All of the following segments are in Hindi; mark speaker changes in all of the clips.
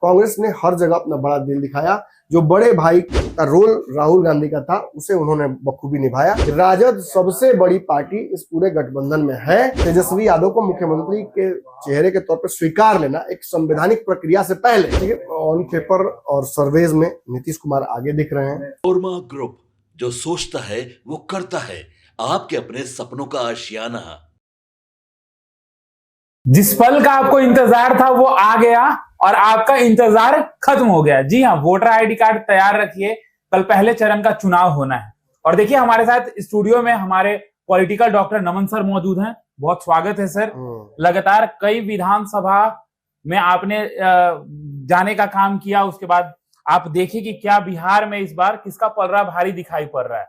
Speaker 1: कांग्रेस ने हर जगह अपना बड़ा दिल दिखाया। जो बड़े भाई का रोल राहुल गांधी का था उसे उन्होंने बखूबी निभाया। राजद सबसे बड़ी पार्टी इस पूरे गठबंधन में है। तेजस्वी यादव को मुख्यमंत्री के चेहरे के तौर पर स्वीकार लेना एक संवैधानिक प्रक्रिया से पहले ऑन पेपर और सर्वेज में नीतीश कुमार आगे दिख रहे हैं।
Speaker 2: ओरमा ग्रुप, जो सोचता है वो करता है। आपके अपने सपनों का आशियाना।
Speaker 3: जिस पल का आपको इंतजार था वो आ गया और आपका इंतजार खत्म हो गया। जी हाँ, वोटर आईडी कार्ड तैयार रखिए, कल पहले चरण का चुनाव होना है। और देखिए, हमारे साथ स्टूडियो में हमारे पॉलिटिकल डॉक्टर नमन सर मौजूद हैं। बहुत स्वागत है सर। लगातार कई विधानसभा में आपने जाने का काम किया, उसके बाद आप देखिए कि क्या बिहार में इस बार किसका पलड़ा भारी दिखाई पड़ रहा है।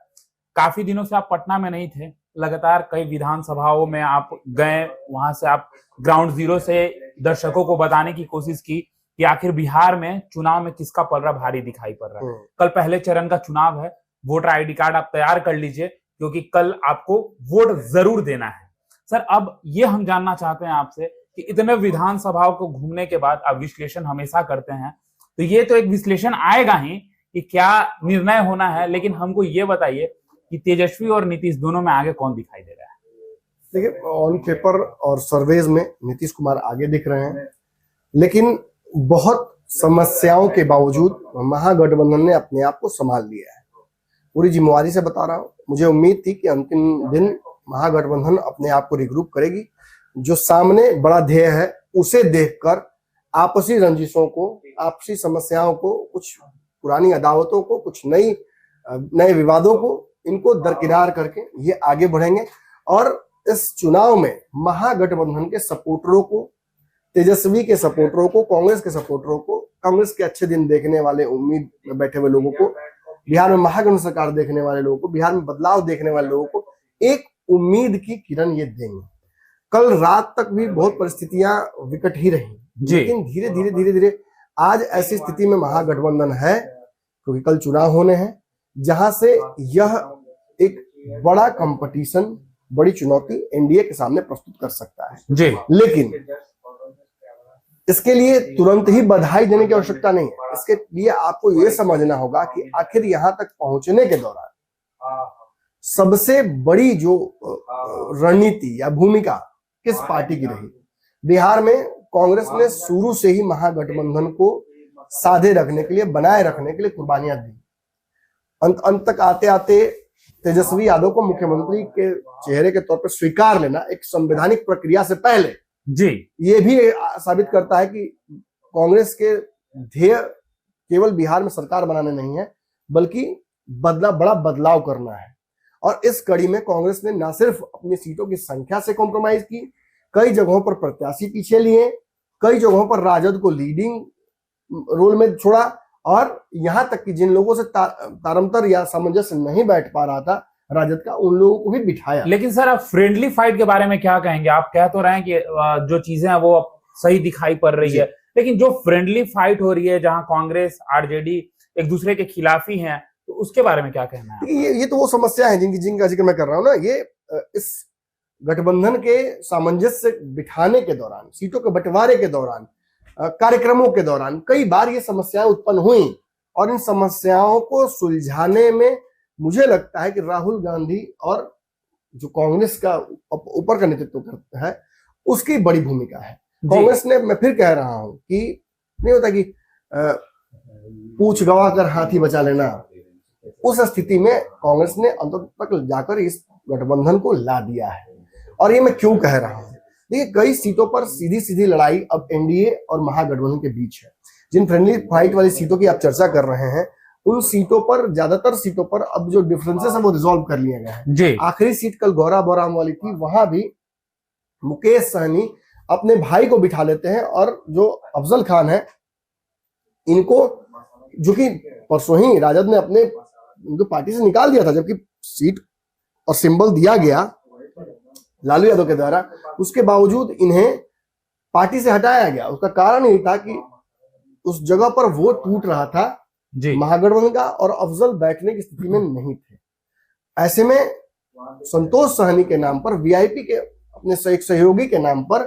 Speaker 3: काफी दिनों से आप पटना में नहीं थे, लगातार कई विधानसभाओं में आप गए, वहां से आप ग्राउंड जीरो से दर्शकों को बताने की कोशिश की कि आखिर बिहार में चुनाव में किसका पलड़ा भारी दिखाई पड़ रहा है। कल पहले चरण का चुनाव है, वोटर आईडी कार्ड आप तैयार कर लीजिए क्योंकि कल आपको वोट जरूर देना है। सर, अब ये हम जानना चाहते हैं आपसे कि इतने विधानसभाओं को घूमने के बाद आप विश्लेषण हमेशा करते हैं, तो ये तो एक विश्लेषण आएगा ही कि क्या निर्णय होना है, लेकिन हमको ये बताइए कि तेजस्वी और नीतीश दोनों में आगे कौन दिखाई दे रहा है?
Speaker 1: देखिए, ऑन पेपर और सर्वेज में नीतीश कुमार आगे दिख रहे हैं, लेकिन बहुत समस्याओं के बावजूद महागठबंधन ने अपने आप को संभाल लिया है। पूरी जिम्मेवारी से बता रहा हूं, मुझे उम्मीद थी कि अंतिम दिन महागठबंधन अपने आप को रिग्रुप करेगी। जो सामने बड़ा ध्येय है उसे देखकर आपसी रंजिशों को, आपसी समस्याओं को, कुछ पुरानी अदावतों को, कुछ नए विवादों को, इनको दरकिनार करके ये आगे बढ़ेंगे। और इस चुनाव में महागठबंधन के सपोर्टरों को, तेजस्वी के सपोर्टरों को, कांग्रेस के सपोर्टरों को, कांग्रेस के अच्छे दिन देखने वाले, उम्मीद में बैठे हुए लोगों को, बिहार में महागठबंधन सरकार देखने वाले लोगों को, बिहार में बदलाव देखने वाले लोगों को एक उम्मीद की किरण ये देंगे। कल रात तक भी बहुत परिस्थितियां विकट ही रही, लेकिन धीरे धीरे आज ऐसी स्थिति में महागठबंधन है क्योंकि कल चुनाव होने हैं, जहां से यह एक बड़ा कंपटीशन, बड़ी चुनौती एनडीए के सामने प्रस्तुत कर सकता है
Speaker 3: जी।
Speaker 1: लेकिन इसके लिए तुरंत ही बधाई देने की आवश्यकता नहीं है। इसके लिए आपको यह समझना होगा कि आखिर यहां तक पहुंचने के दौरान सबसे बड़ी जो रणनीति या भूमिका किस पार्टी की रही। बिहार में कांग्रेस ने शुरू से ही महागठबंधन को साधे रखने के लिए, बनाए रखने के लिए कुर्बानियां दी। अंत तक आते आते तेजस्वी यादव को मुख्यमंत्री के चेहरे के तौर पर स्वीकार लेना एक संवैधानिक प्रक्रिया से पहले
Speaker 3: जी, ये
Speaker 1: भी साबित करता है कि कांग्रेस के ध्येय केवल बिहार में सरकार बनाने नहीं है, बल्कि बड़ा बदलाव करना है। और इस कड़ी में कांग्रेस ने न सिर्फ अपनी सीटों की संख्या से कॉम्प्रोमाइज की, कई जगहों पर प्रत्याशी पीछे लिए, कई जगहों पर राजद को लीडिंग रोल में छोड़ा, और यहां तक कि जिन लोगों से तारमतर या सामंजस्य नहीं बैठ पा रहा था राजद का, उन लोगों को भी बिठाया।
Speaker 3: लेकिन सर, आप फ्रेंडली फाइट के बारे में क्या कहेंगे? आप कह तो रहे हैं कि जो चीजें हैं वो सही दिखाई पड़ रही है, लेकिन जो फ्रेंडली फाइट हो रही है जहां कांग्रेस आरजेडी एक दूसरे के खिलाफी हैं, तो उसके बारे में क्या कहना है?
Speaker 1: ये तो वो समस्या है जिनका जिक्र मैं कर रहा हूं ना। ये इस गठबंधन के सामंजस्य बिठाने के दौरान, सीटों के बंटवारे के दौरान, कार्यक्रमों के दौरान कई बार ये समस्याएं उत्पन्न हुई, और इन समस्याओं को सुलझाने में मुझे लगता है कि राहुल गांधी और जो कांग्रेस का ऊपर का नेतृत्व करता है उसकी बड़ी भूमिका है। कांग्रेस ने, मैं फिर कह रहा हूं कि नहीं होता कि पूछ गवा कर हाथी बचा लेना, उस स्थिति में कांग्रेस ने अंत तक जाकर इस गठबंधन को ला दिया है। और ये मैं क्यों कह रहा हूं? देखिए, कई सीटों पर सीधी लड़ाई अब एनडीए और महागठबंधन के बीच है। जिन फ्रेंडली फाइट वाली सीटों की आप चर्चा कर रहे हैं, उन सीटों पर, ज्यादातर सीटों पर अब जो डिफरेंसेस है वो रिजॉल्व कर लिए गए हैं। आखिरी सीट कल गौरा बोराम वाली थी, वहां भी मुकेश सहनी अपने भाई को बिठा लेते हैं, और जो अफजल खान है, इनको, जो कि परसों ही राजद ने अपने पार्टी से निकाल दिया था, जबकि सीट और सिंबल दिया गया लालू यादव के द्वारा, उसके बावजूद इन्हें पार्टी से हटाया गया। उसका कारण यही था कि उस जगह पर वोट टूट रहा था महागठबंधन का, और अफजल बैठने की स्थिति में नहीं थे। ऐसे में संतोष सहनी के नाम पर, वीआईपी के अपने एक सहयोगी के नाम पर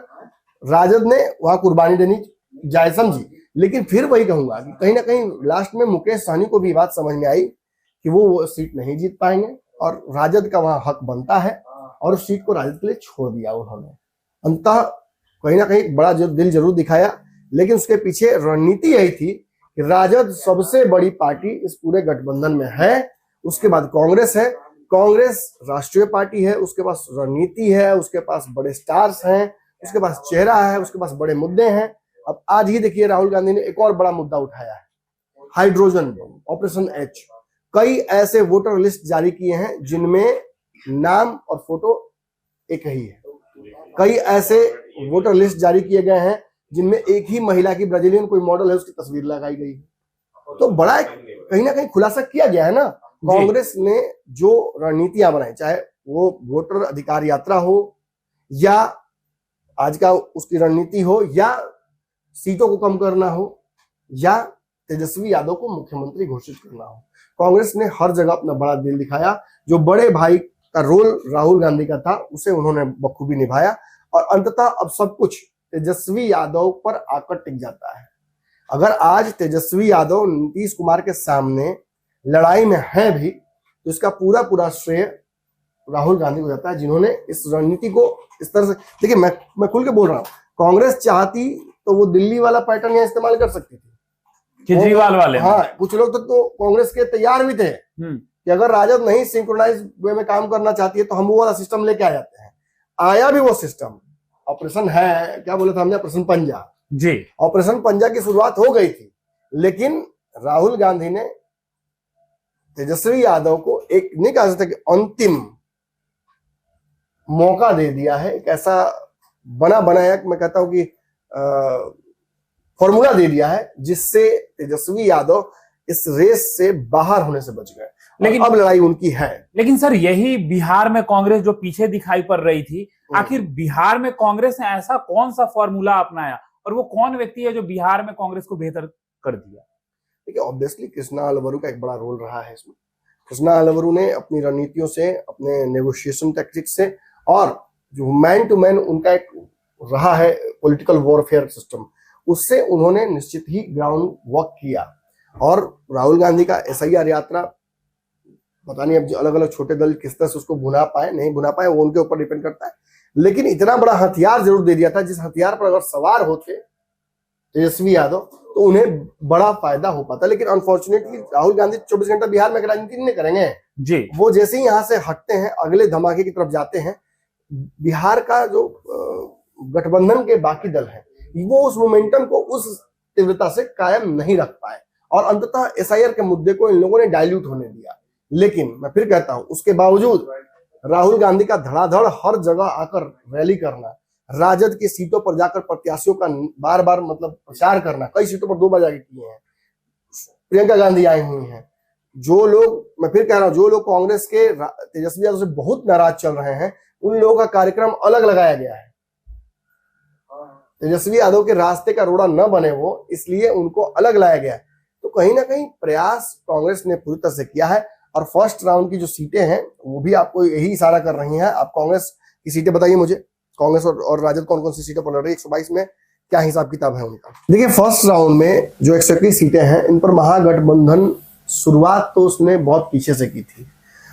Speaker 1: राजद ने वहां कुर्बानी देनी जायज समझी। लेकिन फिर वही कहूंगा कि कहीं ना कहीं लास्ट में मुकेश सहनी को भी बात समझ में आई कि वो सीट नहीं जीत पाएंगे और राजद का वहां हक बनता है, और उस सीट को राजद के लिए छोड़ दिया उन्होंने। अंततः कहीं ना कहीं बड़ा दिल जरूर दिखाया, लेकिन उसके पीछे रणनीति यही थी कि राजद सबसे बड़ी पार्टी इस पूरे गठबंधन में है, उसके बाद कांग्रेस है। कांग्रेस राष्ट्रीय पार्टी है, उसके पास रणनीति है, उसके पास बड़े स्टार्स हैं, उसके पास चेहरा है, उसके पास बड़े मुद्दे हैं। अब आज ही देखिए राहुल गांधी ने एक और बड़ा मुद्दा उठाया है, हाइड्रोजन बम, ऑपरेशन एच। कई ऐसे वोटर लिस्ट जारी किए हैं जिनमें नाम और फोटो एक ही है। कई ऐसे वोटर लिस्ट जारी किए गए हैं जिनमें एक ही महिला की, ब्राजीलियन कोई मॉडल है, उसकी तस्वीर लगाई गई है। तो बड़ा कहीं ना कहीं खुलासा किया गया है ना। कांग्रेस ने जो रणनीतियां बनाई, चाहे वो वोटर अधिकार यात्रा हो या आज का उसकी रणनीति हो, या सीटों को कम करना हो, या तेजस्वी यादव को मुख्यमंत्री घोषित करना हो, कांग्रेस ने हर जगह अपना बड़ा दिल दिखाया। जो बड़े भाई का रोल राहुल गांधी का था उसे उन्होंने बखूबी निभाया, और अंततः अब सब कुछ तेजस्वी यादव पर आकर टिक जाता है। अगर आज तेजस्वी यादव नीतीश कुमार के सामने लड़ाई में है भी, तो इसका पूरा पूरा श्रेय राहुल गांधी को जाता है, जिन्होंने इस रणनीति को इस तरह से, देखिए मैं खुल के बोल रहा हूँ, कांग्रेस चाहती तो वो दिल्ली वाला पैटर्न यहाँ इस्तेमाल कर सकती थी,
Speaker 3: केजरीवाल वाले।
Speaker 1: हाँ, कुछ लोग तो कांग्रेस के तैयार भी थे कि अगर राजद नहीं सिंक्रोनाइज वे में काम करना चाहती है तो हम वो वाला सिस्टम लेके आ जाते हैं। आया भी वो सिस्टम, ऑपरेशन है, क्या बोले थे हमने, ऑपरेशन पंजा
Speaker 3: जी।
Speaker 1: ऑपरेशन पंजा की शुरुआत हो गई थी, लेकिन राहुल गांधी ने तेजस्वी यादव को एक नहीं कह सकते कि अंतिम मौका दे दिया है, एक ऐसा बना बनाया, मैं कहता हूं कि फॉर्मूला दे दिया है जिससे तेजस्वी यादव इस रेस से बाहर होने से बच गए। लेकिन अब लड़ाई उनकी है।
Speaker 3: लेकिन सर, यही बिहार में कांग्रेस जो पीछे दिखाई पड़ रही थी, आखिर बिहार में कांग्रेस ने ऐसा कौन सा फॉर्मूला अपनाया, और वो कौन व्यक्ति है जो बिहार में कांग्रेस को बेहतर कर दिया?
Speaker 1: देखिए, ऑब्वियसली कृष्णा अलवरू का एक बड़ा रोल रहा है इसमें। कृष्णा अलवरू ने अपनी रणनीतियों से, अपने नेगोशिएशन टैक्टिक्स से, और जो मैन टू मैन उनका एक रहा है पॉलिटिकल वॉरफेयर सिस्टम, उससे उन्होंने निश्चित ही ग्राउंड वर्क किया। और राहुल गांधी का एसआईआर यात्रा, पता नहीं अब जो अलग अलग छोटे दल किस तरह से उसको भुना पाए नहीं भुना पाए, वो उनके ऊपर डिपेंड करता है, लेकिन इतना बड़ा हथियार जरूर दे दिया था, जिस हथियार पर अगर सवार होते तेजस्वी यादव तो उन्हें बड़ा फायदा हो पाता। लेकिन अनफॉर्चुनेटली राहुल गांधी 24 घंटा बिहार में राजनीति नहीं करेंगे
Speaker 3: जी।
Speaker 1: वो जैसे ही यहाँ से हटते हैं, अगले धमाके की तरफ जाते हैं, बिहार का जो गठबंधन के बाकी दल हैं वो उस मोमेंटम को उस तीव्रता से कायम नहीं रख पाए, और अंततः एसआईआर के मुद्दे को इन लोगों ने डाइल्यूट होने दिया। लेकिन मैं फिर कहता हूं, उसके बावजूद राहुल गांधी का धड़ाधड़ हर जगह आकर रैली करना, राजद की सीटों पर जाकर प्रत्याशियों का बार बार मतलब प्रचार करना, कई सीटों पर 2 बार जाके किए हैं। प्रियंका गांधी आई हुई हैं। जो लोग, मैं फिर कह रहा हूं, जो लोग कांग्रेस के तेजस्वी यादव से बहुत नाराज चल रहे हैं, उन लोगों का कार्यक्रम अलग लगाया गया है। तेजस्वी यादव के रास्ते का रोड़ा न बने वो, इसलिए उनको अलग लाया गया है। तो कहीं ना कहीं प्रयास कांग्रेस ने पूरी तरह से किया है, और फर्स्ट राउंड की जो सीटें हैं वो भी आपको यही इशारा कर रही हैं। आप कांग्रेस की सीटें बताइए मुझे, कांग्रेस और राजद कौन कौन सी सीटों पर लड़ रही है? 122 में क्या हिसाब किताब है उनका? देखिए, फर्स्ट राउंड में जो 121 सीटें हैं, इन पर महागठबंधन शुरुआत तो उसने बहुत पीछे से की थी,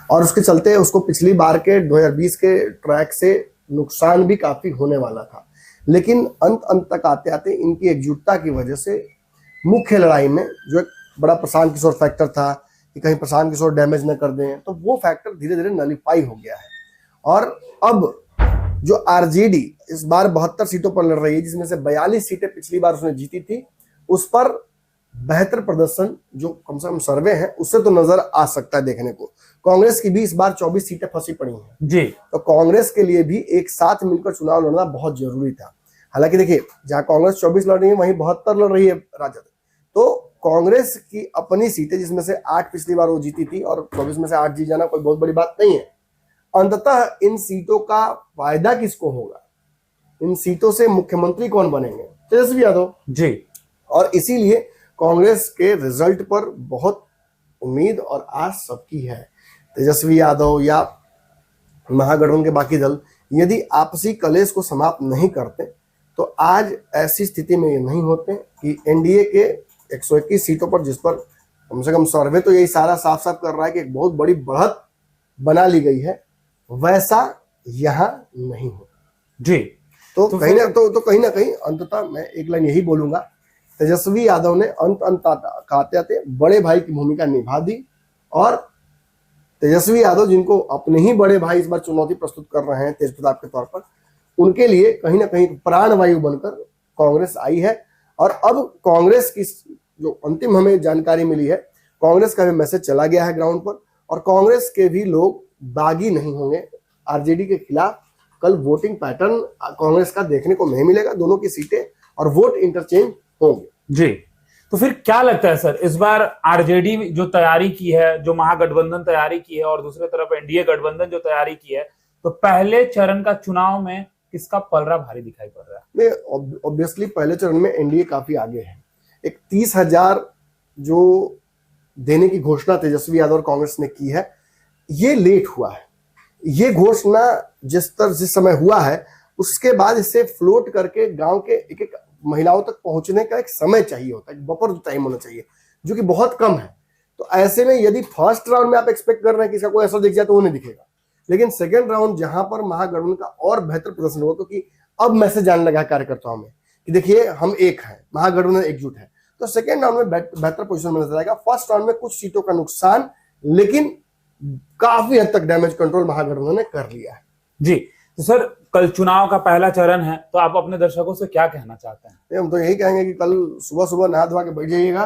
Speaker 1: और उसके चलते उसको पिछली बार के 2020 के ट्रैक से नुकसान भी काफी होने वाला था। लेकिन अंत तक आते आते इनकी एकजुटता की वजह से मुख्य लड़ाई में जो एक बड़ा प्रशांत किशोर फैक्टर था कि कहीं प्रशांत किशोर डैमेज न कर दें, तो वो फैक्टर धीरे धीरे नलीफाई हो गया है। और अब जो आरजेडी इस बार 72 सीटों पर लड़ रही है, जिसमें से 42 सीटें पिछली बार उसने जीती थी, उस पर बेहतर प्रदर्शन जो कम से कम सर्वे है उससे तो नजर आ सकता है देखने को। कांग्रेस की भी इस बार 24 सीटें फंसी पड़ी हैं
Speaker 3: जी।
Speaker 1: तो कांग्रेस के लिए भी एक साथ मिलकर चुनाव लड़ना बहुत जरूरी था। हालांकि देखिए, जहां कांग्रेस 24 लड़ रही है वहीं 72 लड़ रही है राजद। तो कांग्रेस की अपनी सीटें, जिसमें से 8 पिछली बार वो जीती थी, और 24 में से 8 जीत जाना कोई बहुत बड़ी बात नहीं है। अंततः इन सीटों का फायदा किसको होगा? इन सीटों से मुख्यमंत्री कौन बनेंगे? तेजस्वी यादव जी। और इसीलिए कांग्रेस के रिजल्ट पर बहुत उम्मीद और आस सबकी है। तेजस्वी यादव या महागठबंधन के बाकी दल यदि आपसी कलेश को समाप्त नहीं करते तो आज ऐसी स्थिति में ये नहीं होते कि एनडीए के 121 सीटों पर, जिस पर कम से कम सर्वे तो यही सारा साफ साफ कर रहा है कि एक बहुत बड़ी बढ़त बना ली गई है, वैसा यहाँ नहीं होता
Speaker 3: जी।
Speaker 1: तो कहीं ना कहीं अंततः मैं एक लाइन यही बोलूंगा, तेजस्वी यादव ने अंत आते आते बड़े भाई की भूमिका निभा दी, और तेजस्वी यादव जिनको अपने ही बड़े भाई इस बार चुनौती प्रस्तुत कर रहे हैं तेज प्रताप के तौर पर, उनके लिए कहीं ना कहीं प्राणवायु बनकर कांग्रेस आई है। और अब कांग्रेस की जो अंतिम हमें जानकारी मिली है, कांग्रेस का भी मैसेज चला गया है ग्राउंड पर, और कांग्रेस के भी लोग बागी नहीं होंगे आरजेडी के खिलाफ। कल वोटिंग पैटर्न कांग्रेस का देखने को नहीं मिलेगा, दोनों की सीटें और वोट इंटरचेंज होंगे।
Speaker 3: जी, तो फिर क्या लगता है सर, इस बार आरजेडी जो तैयारी की है, जो महागठबंधन तैयारी की है, और दूसरी तरफ एनडीए गठबंधन जो तैयारी की है, तो पहले चरण का चुनाव में किसका पलड़ा भारी दिखाई पड़ रहा है?
Speaker 1: ऑब्वियसली पहले चरण में एनडीए काफी आगे है। एक 30,000 जो देने की घोषणा तेजस्वी यादव और कांग्रेस ने की है, ये लेट हुआ है। ये घोषणा जिस समय हुआ है, उसके बाद इसे फ्लोट करके गांव के एक एक महिलाओं तक पहुंचने का एक समय चाहिए होता है, बफर टाइम होना चाहिए, जो कि बहुत कम है। तो ऐसे में यदि फर्स्ट राउंड में आप एक्सपेक्ट कर रहे हैं कि इसका कोई असर दिख जाए तो वो नहीं दिखेगा, लेकिन सेकेंड राउंड जहां पर महागठबंधन का और बेहतर प्रदर्शन होगा, क्योंकि अब मैसेज आने लगा कार्यकर्ताओं में कि देखिए हम एक हैं, महागठबंधन एकजुट है, तो सेकेंड राउंड में बेहतर पोजीशन में नजर आएगा। फर्स्ट राउंड में कुछ सीटों का नुकसान, लेकिन काफी हद तक डैमेज कंट्रोल महागठबंधन ने कर लिया है।
Speaker 3: जी, तो सर कल चुनाव का पहला चरण है, तो आप अपने दर्शकों से क्या कहना चाहते हैं?
Speaker 1: हम तो यही कहेंगे कि कल सुबह सुबह नहा धोवा के बैठ जाइएगा,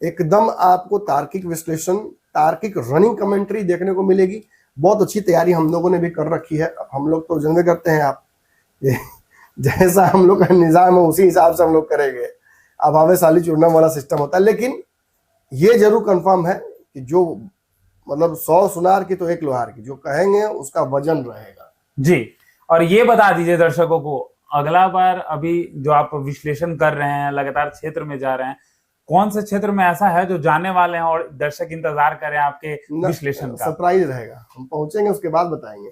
Speaker 1: एकदम आपको तार्किक विश्लेषण, तार्किक रनिंग कमेंट्री देखने को मिलेगी। बहुत अच्छी तैयारी हम लोगों ने भी कर रखी है। अब हम लोग तो जनवे करते हैं, आप जैसा हम लोग का निजाम है उसी हिसाब से हम लोग करेंगे। अब आवे साली चुनने वाला सिस्टम होता है, लेकिन ये जरूर कंफर्म है कि जो मतलब 100 सुनार की तो एक लोहार की, जो कहेंगे उसका वजन रहेगा।
Speaker 3: जी, और ये बता दीजिए दर्शकों को, अगला बार अभी जो आप विश्लेषण कर रहे हैं, लगातार क्षेत्र में जा रहे हैं, कौन से क्षेत्र में ऐसा है जो जाने वाले हैं और दर्शक इंतजार करें आपके विश्लेषण का?
Speaker 1: सरप्राइज रहेगा, हम पहुंचेंगे उसके बाद बताएंगे,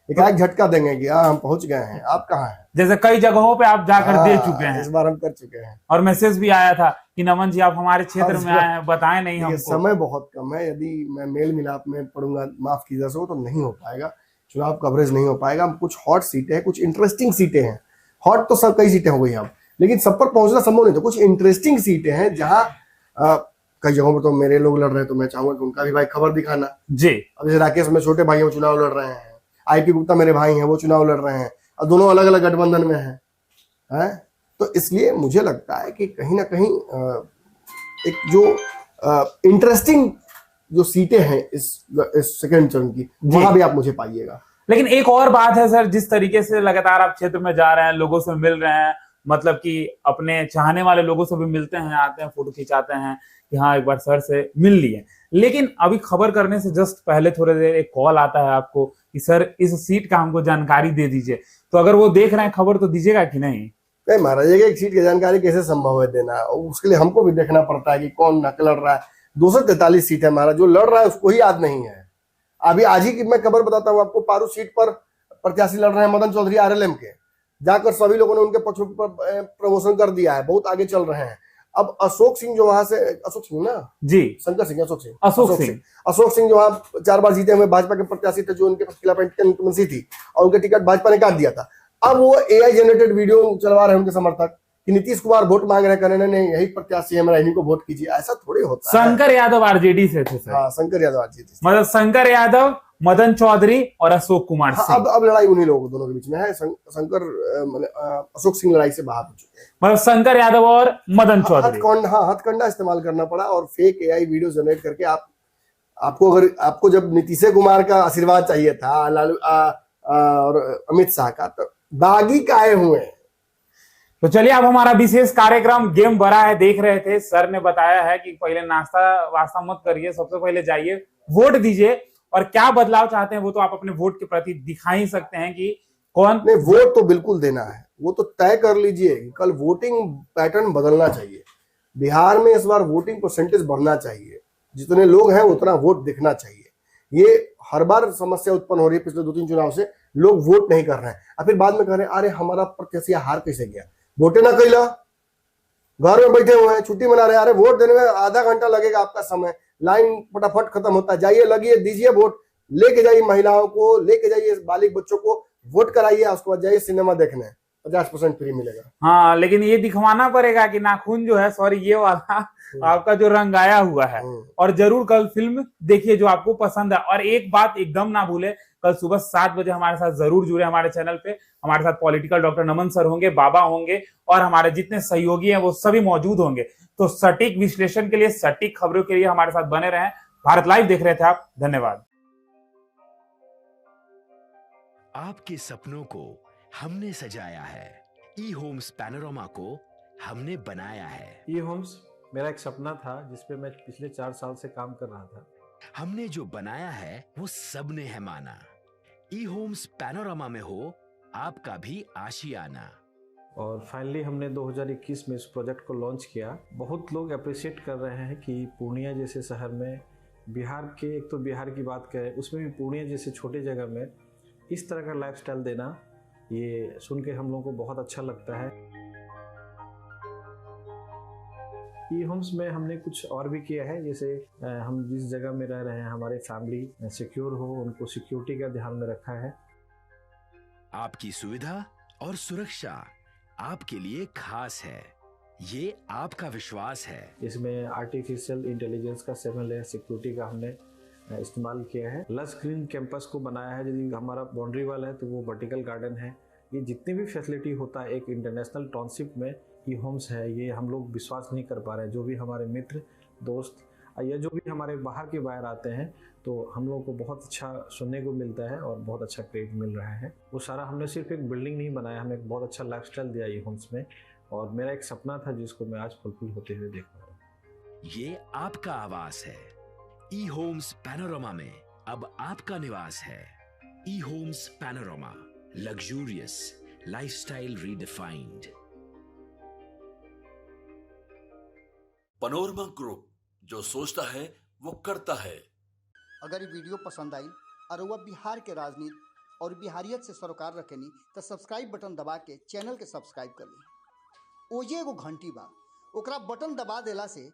Speaker 1: एक झटका देंगे कि हाँ हम पहुंच गए हैं, आप कहाँ हैं।
Speaker 3: जैसे कई जगहों पे आप जाकर दे चुके हैं,
Speaker 1: इस बार हम कर चुके हैं,
Speaker 3: और मैसेज भी आया था कि नमन जी आप हमारे क्षेत्र में आए हैं, बताएं नहीं हमको।
Speaker 1: समय बहुत कम है, यदि मैं मेल मिलाप में पढ़ूंगा, माफ कीजिए सो, तो नहीं हो पाएगा, चुनाव कवरेज नहीं हो पाएगा। कुछ हॉट सीटें हैं, कुछ इंटरेस्टिंग सीटें हैं, हॉट तो सब कई सीटें हो गई अब, लेकिन सब पर पहुंचना संभव नहीं था। कुछ इंटरेस्टिंग सीटें हैं जहां कई जगहों पर तो मेरे लोग लड़ रहे हैं, तो मैं चाहूंगा कि उनका भी भाई खबर दिखाना।
Speaker 3: जी,
Speaker 1: अब जैसे राकेश में छोटे भाई वो चुनाव लड़ रहे हैं, आईपी गुप्ता मेरे भाई हैं वो चुनाव लड़ रहे हैं, और दोनों अलग अलग गठबंधन में हैं। तो इसलिए मुझे लगता है कि कहीं ना कहीं एक जो इंटरेस्टिंग जो सीटें हैं इस सेकेंड चरण की, वहां भी आप मुझे पाइएगा।
Speaker 3: लेकिन एक और बात है सर, जिस तरीके से लगातार आप क्षेत्र में जा रहे हैं, लोगों से मिल रहे हैं, मतलब कि अपने चाहने वाले लोगों से भी मिलते हैं, आते हैं, फोटो खिंचाते हैं कि हाँ एक बार सर से मिल लिए, लेकिन अभी खबर करने से जस्ट पहले थोड़ी देर एक कॉल आता है आपको कि सर इस सीट का हमको जानकारी दे दीजिए। तो अगर वो देख रहे हैं खबर तो दीजिएगा कि नहीं?
Speaker 1: नहीं महाराज, एक सीट की जानकारी कैसे संभव है देना, उसके लिए हमको भी देखना पड़ता है कि कौन लड़ रहा है। 243 सीट है महाराज, जो लड़ रहा है उसको ही याद नहीं है। अभी आज ही की मैं खबर बताता हूँ आपको, पारू सीट पर प्रत्याशी लड़ रहे हैं मदन चौधरी आरएलएम के, जाकर सभी लोगों ने उनके पक्ष पर प्रमोशन कर दिया है, बहुत आगे चल रहे हैं। अब अशोक सिंह जो वहां से, अशोक सिंह ना
Speaker 3: जी,
Speaker 1: शंकर सिंह, अशोक सिंह जो वहां 4 बार जीते हुए भाजपा के प्रत्याशी थे, जो उनके खिलाफ इंकमेंसी थी और उनका टिकट भाजपा ने काट दिया था। अब वो एआई जनरेटेड वीडियो चलवा रहे हैं उनके समर्थक कि नीतीश कुमार वोट मांग रहे हैं, नहीं यही प्रत्याशी है मेरा, इन्हीं को वोट कीजिए। ऐसा थोड़ी होता है।
Speaker 3: शंकर यादव आरजेडी से थे सर।
Speaker 1: हाँ, शंकर यादव आरजेडी,
Speaker 3: मतलब शंकर यादव, मदन चौधरी और अशोक कुमार सिंह।
Speaker 1: अब लड़ाई उन्हीं लोगों दोनों के बीच में है। शंकर अशोक सिंह लड़ाई से बाहर हो चुके हैं।
Speaker 3: मतलब शंकर यादव और मदन चौधरी
Speaker 1: हथकंडा इस्तेमाल करना पड़ा और फेक एआई वीडियो जनरेट करके आपको जब नीतीश कुमार का आशीर्वाद चाहिए था, लालू और अमित शाह का, तो बागी का आए हुए हैं।
Speaker 3: तो चलिए, अब हमारा विशेष कार्यक्रम गेम बड़ा है देख रहे थे। सर ने बताया है कि पहले नाश्ता वास्ता मत करिए, सबसे पहले जाइए वोट दीजिए, और क्या बदलाव चाहते हैं वो तो आप अपने वोट के प्रति दिखा ही सकते हैं कि कौन।
Speaker 1: नहीं, वोट तो बिल्कुल देना है, वो तो तय कर लीजिए। कल वोटिंग पैटर्न बदलना चाहिए, बिहार में इस बार वोटिंग परसेंटेज बढ़ना चाहिए, जितने लोग हैं उतना वोट दिखना चाहिए। ये हर बार समस्या उत्पन्न हो रही है पिछले 2-3 चुनाव से, लोग वोट नहीं कर रहे हैं, और फिर बाद में कह रहे हैं अरे हमारा प्रत्याशी हार कैसे गया, वोटे ना कैला, घर में बैठे हुए हैं, छुट्टी मना रहे हैं, अरे वोट देने में आधा घंटा लगेगा आपका समय, लाइन फटाफट खत्म होता है, जाइए लगिए दीजिए वोट, लेके जाइए महिलाओं को, लेके जाइए बालिग बच्चों को, वोट कराइए, उसके बाद जाइए सिनेमा देखने, 50% फ्री मिलेगा।
Speaker 3: हाँ, लेकिन ये दिखवाना पड़ेगा कि नाखून जो है, सॉरी ये वाला आपका जो रंगाया हुआ है, और जरूर कल फिल्म देखिए जो आपको पसंद है। और एक बात एकदम ना भूले, कल सुबह 7 बजे हमारे साथ जरूर जुड़े हमारे चैनल पे, हमारे साथ पॉलिटिकल डॉक्टर नमन सर होंगे, बाबा होंगे, और हमारे जितने सहयोगी हैं वो सभी मौजूद होंगे। तो सटीक विश्लेषण के लिए, सटीक खबरों के लिए हमारे साथ बने रहें। भारत लाइव देख रहे थे आप, धन्यवाद।
Speaker 4: आपके सपनों को हमने सजाया है, ई होम्स पैनोरामा को हमने बनाया है।
Speaker 5: ई होम्स मेरा एक सपना था जिसपे मैं पिछले 4 साल से काम कर रहा था।
Speaker 4: हमने जो बनाया है वो सबने है माना। ई होम्स पैनोरामा में हो आपका भी आशियाना।
Speaker 5: और फाइनली हमने 2021 में इस प्रोजेक्ट को लॉन्च किया। बहुत लोग अप्रिशिएट कर रहे हैं कि पूर्णिया जैसे शहर में, बिहार के, एक तो बिहार की बात करें उसमें भी पूर्णिया जैसे छोटे जगह में इस तरह का लाइफस्टाइल देना, ये सुन के हम लोगों को बहुत अच्छा लगता है। ई होम्स में हमने कुछ और भी किया है, जैसे हम जिस जगह में रह रहे हैं हमारे फैमिली सिक्योर हो, उनको सिक्योरिटी का ध्यान में रखा है।
Speaker 4: आपकी सुविधा और सुरक्षा आपके लिए खास है, ये आपका विश्वास है।
Speaker 5: इसमें आर्टिफिशियल इंटेलिजेंस का 7 लेयर सिक्योरिटी का हमने इस्तेमाल किया है। लस ग्रीन कैंपस को बनाया है, यदि हमारा बाउंड्री वाल है तो वो वर्टिकल गार्डन है। ये जितनी भी फैसिलिटी होता है एक इंटरनेशनल टाउनशिप में ई होम्स है, ये हम लोग विश्वास नहीं कर पा रहे हैं। जो भी हमारे मित्र दोस्त या जो भी हमारे बाहर के बाहर आते हैं तो हम लोग को बहुत अच्छा सुनने को मिलता है और बहुत अच्छा क्रेडिट मिल रहा है। वो सारा हमने सिर्फ एक बिल्डिंग नहीं बनाया, हमें एक बहुत अच्छा लाइफस्टाइल दिया ई होम्स में, और मेरा एक सपना था जिसको मैं आज फुलफिल होते हुए देख रहा हूँ।
Speaker 4: ये आपका आवास है। ई होम्स पैनोरामा में अब आपका निवास है। E Homes Panorama, luxurious lifestyle redefined.
Speaker 2: Panorama group, जो सोचता है वो करता है।
Speaker 6: अगर ये वीडियो पसंद आई और वह बिहार के राजनीति और बिहारियत से सरोकार रखेनी तो सब्सक्राइब बटन दबा के चैनल के सब्सक्राइब कर ली। ओजे एगो घंटी बा, ओकरा बटन दबा देला से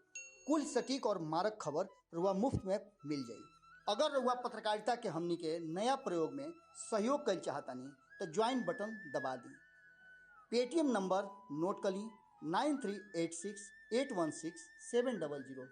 Speaker 6: कुल सटीक और मारक खबर रुआ मुफ्त में मिल जाई। अगर रुआ पत्रकारिता के हमनी के नया प्रयोग में सहयोग कर चाहतानी तो ज्वाइन बटन दबा दी। पेटीएम नंबर नोट कर ली 9386816700।